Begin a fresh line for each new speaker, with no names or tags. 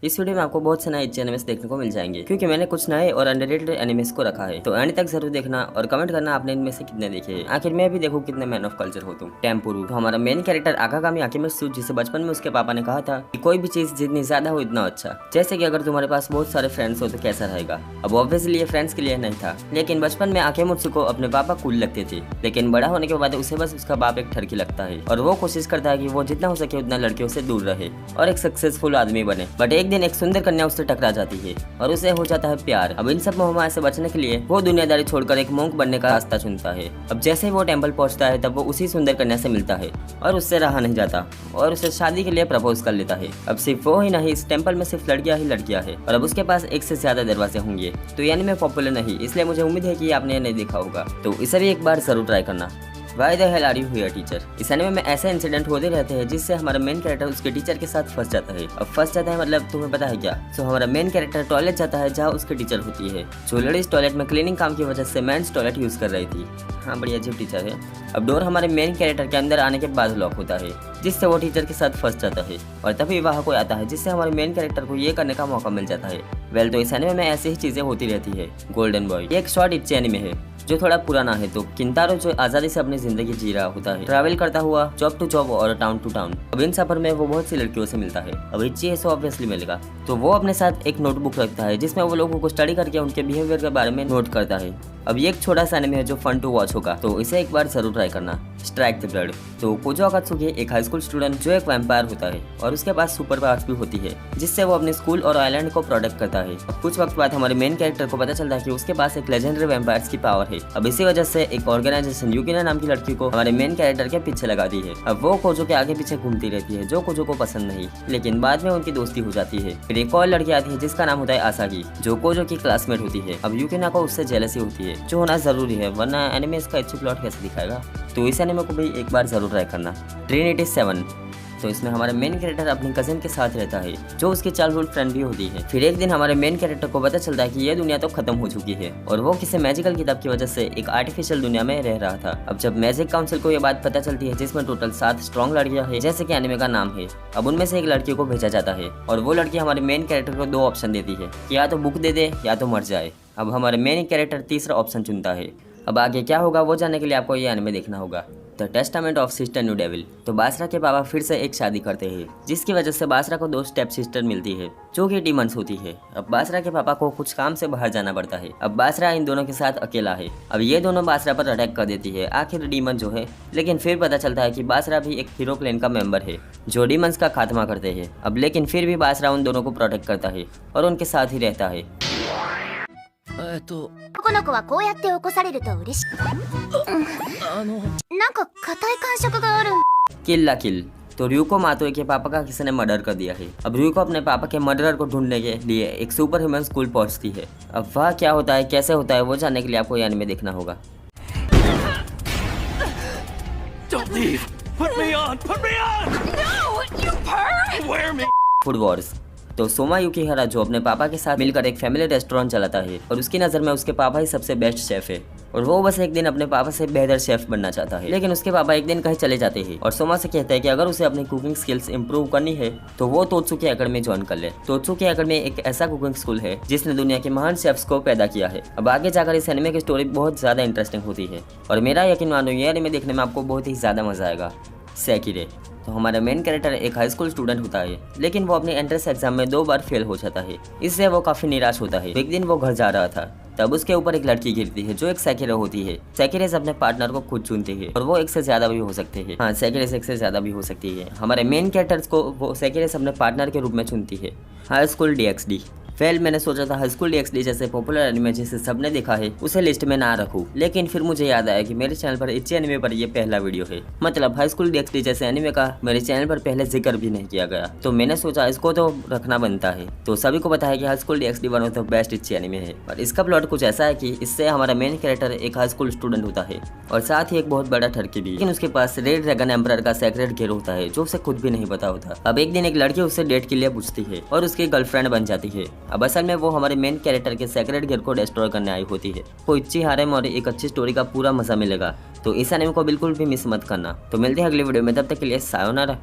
इस वीडियो में आपको बहुत से नए एनिमेस देखने को मिल जाएंगे क्योंकि मैंने कुछ नए और अंडररेटेड एनिमेस को रखा है। तो एंड तक जरूर देखना और कमेंट करना आपने इनमें से कितने देखे हैं। आखिर मैं भी देखूं कितने मैन ऑफ कल्चर हो तुम। टेम्पुरू तो हमारा मेन कैरेक्टर आकागामी आकिमित्सु, जिसे बचपन में उसके पापा ने कहा था कि कोई भी चीज जितनी ज्यादा हो इतना अच्छा। जैसे कि अगर तुम्हारे पास बहुत सारे फ्रेंड्स हो तो कैसा रहेगा। अब ऑब्वियसली ये फ्रेंड्स के लिए नहीं था, लेकिन बचपन में आकिमित्सु को अपने पापा कूल लगते थे, लेकिन बड़ा होने के बाद उसे बस उसका बाप एक ठरकी लगता है और वो कोशिश करता है कि वो जितना हो सके उतना लड़कियों से दूर रहे और एक सक्सेसफुल आदमी बने। बट एक दिन एक सुंदर कन्या उससे टकरा जाती है और उसे हो जाता है प्यार। अब इन सब मोहमाया से बचने के लिए वो दुनियादारी छोड़कर एक मोंक बनने का रास्ता चुनता है। अब जैसे ही वो टेंपल पहुंचता है तब वो उसी सुंदर कन्या से मिलता है और उससे रहा नहीं जाता और उसे शादी के लिए प्रपोज कर लेता है। अब सिर्फ वो ही नहीं, इस टेंपल में सिर्फ लड़कियां ही लड़कियां हैं और अब उसके पास एक से ज्यादा दरवाजे होंगे। तो यानी मैं पॉपुलर नहीं, इसलिए मुझे उम्मीद है कि आपने नहीं देखा होगा, तो इसे भी एक बार जरूर ट्राई करना। Why the hell are you here teacher. इस एनिमे में ऐसे इंसिडेंट होते रहते हैं जिससे हमारा मेन कैरेक्टर उसके टीचर के साथ फंस जाता है। अब फंस जाता है मतलब तुम्हें पता है क्या। सो हमारा मेन कैरेक्टर टॉयलेट जाता है जहाँ उसकी टीचर होती है, जो लेडीज टॉयलेट में क्लीनिंग काम की वजह से मेंस टॉयलेट यूज कर रही थी। हाँ, बड़ी अजीब टीचर है। अब डोर हमारे मेन कैरेक्टर के अंदर आने के बाद लॉक होता है, जिससे वो टीचर के साथ फंस जाता है और तभी वहाँ कोई आता है जिससे हमारे मेन कैरेक्टर को ये करने का मौका मिल जाता है। वेल, तो इस एनिमे में ऐसी ही चीजें होती रहती है। गोल्डन बॉय ये एक शॉर्ट इच्चे एनिमे है जो थोड़ा पुराना है। तो किंतारो जो आजादी से अपनी जिंदगी जी रहा होता है, ट्रैवल करता हुआ जॉब टू जॉब और टाउन टू टाउन। अब इन सफर में वो बहुत सी लड़कियों से मिलता है। अब इच्ची है सो ऑब्वियसली मिलेगा, तो वो अपने साथ एक नोटबुक रखता है जिसमें वो लोगों को स्टडी करके उनके बिहेवियर के बारे में नोट करता है। अब ये एक छोटा सा एनिमे है जो फन टू वॉच होगा, तो इसे एक बार जरूर ट्राई करना। स्ट्राइक द ब्लड तो कोजो अकात्सुकी एक हाई स्कूल स्टूडेंट जो एक वैम्पायर होता है और उसके पास सुपर पावर्स भी होती है, जिससे वो अपने स्कूल और आइलैंड को प्रोटेक्ट करता है। अब कुछ वक्त बाद हमारे मेन कैरेक्टर को पता चलता है कि उसके पास एक लेजेंडरी वैम्पायर्स की पावर है। अब इसी वजह से एक ऑर्गेनाइजेशन यूकिना नाम की लड़की को हमारे मेन कैरेक्टर के पीछे लगा दी है। अब वो कोजो के आगे पीछे घूमती रहती है, जो कोजो को पसंद नहीं, लेकिन बाद में उनकी दोस्ती हो जाती है। फिर एक और लड़की आती है जिसका नाम होता है आसागी, जो कोजो की क्लासमेट होती है। अब यूकिना को उससे जेलसी होती है, जो होना जरूरी है, वरना एनिमे इसका अच्छी प्लॉट कैसे दिखाएगा। तो इस एनिमे को भी एक बार जरूर ट्राई करना। ट्रिनिटी 7 तो इसमें हमारा मेन कैरेक्टर अपनी कजिन के साथ रहता है, जो उसकी चाइल्डहुड फ्रेंड भी होती है। फिर एक दिन हमारे मेन कैरेक्टर को पता चलता है कि ये दुनिया तो खत्म हो चुकी है और वो किसी मैजिकल किताब की वजह से एक आर्टिफिशियल दुनिया में रह रहा था। अब जब मैजिक काउंसिल को ये बात पता चलती है, जिसमें टोटल 7 स्ट्रॉन्ग लड़कियां हैं जैसे कि एनिमे का नाम है, अब उनमें से एक लड़की को भेजा जाता है और वो लड़की हमारे मेन कैरेक्टर को 2 ऑप्शन देती है कि या तो बुक दे दे या तो मर जाए। अब हमारे मेन कैरेक्टर तीसरा ऑप्शन चुनता है। अब आगे क्या होगा वो जानने के लिए आपको ये एनिमे देखना होगा। The testament of sister new devil तो बासरा के पापा फिर से एक शादी करते हैं, जिसकी वजह से बासरा को 2 स्टेप सिस्टर मिलती है जो कि डीमंस होती है। अब बासरा के पापा को कुछ काम से बाहर जाना पड़ता है। अब बासरा इन दोनों के साथ अकेला है। अब ये दोनों बासरा पर अटैक कर देती है आखिर डीमन जो है, लेकिन फिर पता चलता है कि बासरा भी एक हीरो क्लैन का मेंबर है जो डीमंस का खात्मा करते हैं। अब लेकिन फिर भी बासरा उन दोनों को प्रोटेक्ट करता है और उनके साथ ही रहता है।
この子はこうやって起こされると嬉しくなんか硬い感触がある。
किल ला किल तो र्यूको मातोए के पापा का किसी ने मर्डर कर दिया है। अब र्यूको अपने पापा के मर्डरर को ढूंढने के लिए एक सुपर ह्यूमन स्कूल पहुंचती है। अब वह क्या होता है, कैसे होता है, वो जानने के लिए आपको ये एनिमे देखना होगा।
Don't leave! Put me on! Put me on!
No, you perv!
Wear me!
Food Wars तो सोमा युकिहारा जो अपने पापा के साथ मिलकर एक फैमिली रेस्टोरेंट चलाता है और उसकी नज़र में उसके पापा ही सबसे बेस्ट शेफ है और वो बस एक दिन अपने पापा से बेहतर शेफ बनना चाहता है। लेकिन उसके पापा एक दिन कहीं चले जाते हैं और सोमा से कहते हैं कि अगर उसे अपनी कुकिंग स्किल्स इंप्रूव करनी है तो वो तोत्सुकी एकेडमी ज्वाइन कर ले। तोत्सुकी एकेडमी एक ऐसा कुकिंग स्कूल है जिसने दुनिया के महान शेफ्स को पैदा किया है। अब आगे जाकर इस एनिमे की स्टोरी बहुत ज़्यादा इंटरेस्टिंग होती है और मेरा यकीन मानो ये एनिमे देखने में आपको बहुत ही ज़्यादा मजा आएगा। सेकिरे तो हमारा मेन कैरेक्टर एक हाई स्कूल स्टूडेंट होता है, लेकिन वो अपने एंट्रेंस एग्जाम में 2 बार फेल हो जाता है। इससे वो काफी निराश होता है। एक दिन वो घर जा रहा था, तब उसके ऊपर एक लड़की गिरती है जो एक सेकिरे होती है। सेकिरे अपने पार्टनर को खुद चुनती है और वो एक से ज्यादा भी हो सकते हैं। हाँ, सेकिरे एक से ज्यादा भी हो सकती है। हमारे मेन कैरेक्टर्स को वो सेकिरे अपने पार्टनर के रूप में चुनती है। हाई स्कूल DxD फेल मैंने सोचा था हाई स्कूल DxD जैसे पॉपुलर एनिमे जिसे सबने देखा है उसे लिस्ट में ना रखूं, लेकिन फिर मुझे याद आया कि मेरे चैनल पर इच्ची एनिमे पर ये पहला वीडियो है। मतलब हाई स्कूल DxD जैसे एनिमे का मेरे चैनल पर पहले जिक्र भी नहीं किया गया, तो मैंने सोचा इसको तो रखना बनता है। तो सभी को पता है कि high school DxD one of the best इच्ची एनिमे है और इसका प्लॉट कुछ ऐसा है कि इससे हमारा मेन कैरेक्टर एक हाई स्कूल स्टूडेंट होता है और साथ ही एक बहुत बड़ा ठरकी भी, लेकिन उसके पास रेड ड्रैगन एम्परर का सेक्रेट गियर होता है जो उसे खुद भी नहीं पता होता। अब एक दिन एक लड़की उससे डेट के लिए पूछती है और उसकी गर्लफ्रेंड बन जाती है। अब असल में वो हमारे मेन कैरेक्टर के सेक्रेट गियर को डिस्ट्रॉय करने आई होती है। तो इच्ची हारेम और एक अच्छी स्टोरी का पूरा मजा मिलेगा, तो इस एनिमे को बिल्कुल भी मिस मत करना। तो मिलते हैं अगली वीडियो में, तब तक के लिए सायोनारा।